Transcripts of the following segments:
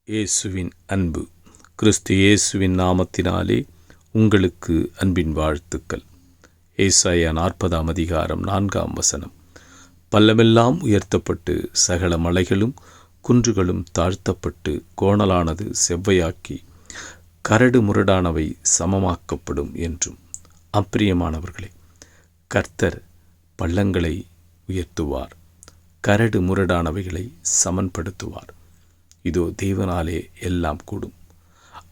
இயேசுவின் அன்பு. கிறிஸ்து இயேசுவின் நாமத்தினாலே உங்களுக்கு அன்பின் வாழ்த்துக்கள். ஏசாயா 40 அதிகாரம் 4 பள்ளமெல்லாம் உயர்த்தப்பட்டு சகல மலைகளும் குன்றுகளும் தாழ்த்தப்பட்டு கோணலானது செவ்வையாக்கி கரடு முரடானவை சமமாக்கப்படும் என்றும். அப்பிரியமானவர்களே, கர்த்தர் பள்ளங்களை உயர்த்துவார், கரடு முரடானவைகளை சமன்படுத்துவார். இதோ தேவனாலே எல்லாம் கூடும்.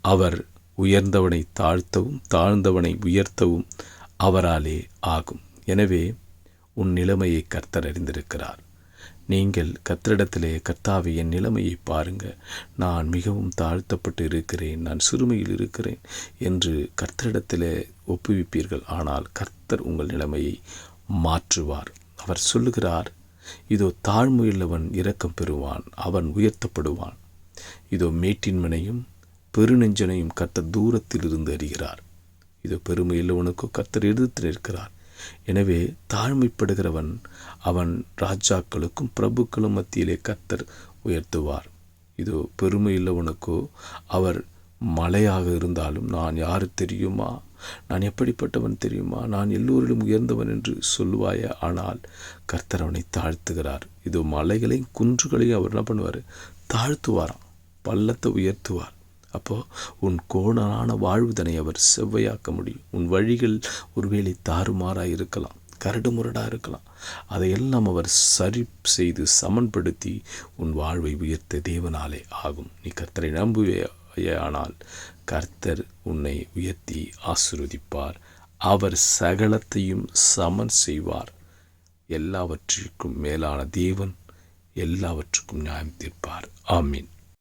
அவர் உயர்ந்தவனை தாழ்த்தவும் தாழ்ந்தவனை உயர்த்தவும் அவராலே ஆகும். எனவே உன் நிலைமையை கர்த்தர் அறிந்திருக்கிறார். நீங்கள் கர்த்தரிடத்திலே, கர்த்தாவே, என் நிலைமையை பாருங்க, நான் மிகவும் தாழ்த்தப்பட்டு இருக்கிறேன், நான் சிறுமையில் இருக்கிறேன் என்று கர்த்தரிடத்திலே ஒப்புவிப்பீர்கள். ஆனால் கர்த்தர் உங்கள் நிலைமையை மாற்றுவார். அவர் சொல்லுகிறார், இதோ தாழ்மையுள்ளவன் இரக்கம் பெறுவான், அவன் உயர்த்தப்படுவான். இதோ மேட்டின்மனையும் பெருநெஞ்சனையும் கர்த்தர் தூரத்தில் இருந்து அறிகிறார். இதோ பெருமையுள்ளவனுக்கோ கர்த்தர் எதிர்த்து நிற்கிறார். எனவே தாழ்மைப்படுகிறவன் அவன் ராஜாக்களுக்கும் பிரபுக்களும் மத்தியிலே கர்த்தர் உயர்த்துவார். இதோ பெருமையுள்ளவனுக்கோ அவர் மலையாக இருந்தாலும், நான் யாரு தெரியுமா, நான் எப்படிப்பட்டவன் தெரியுமா, நான் எல்லோரிலும் உயர்ந்தவன் என்று சொல்லுவாயா? ஆனால் கர்த்தர் அவனை தாழ்த்துகிறார். இதோ மலைகளையும் குன்றுகளையும் அவர் என்ன பண்ணுவார்? தாழ்த்துவாராம், பள்ளத்தை உயர்த்துவார். அப்போ உன் கோணலான வாழ்வுதனை அவர் செவ்வையாக்க முடியும். உன் வழிகள் ஒருவேளை தாறுமாறாக இருக்கலாம், கரடு முரடாக இருக்கலாம். அதையெல்லாம் அவர் சரி செய்து சமன்படுத்தி உன் வாழ்வை உயர்த்த தேவனாலே ஆகும். நீ கர்த்தரை நம்புவேயானால் கர்த்தர் உன்னை உயர்த்தி ஆசீர்வதிப்பார். அவர் சகலத்தையும் சமன் செய்வார். எல்லாவற்றிற்கும் மேலான தேவன் எல்லாவற்றுக்கும் நியாயம் தீர்ப்பார். ஆமீன்.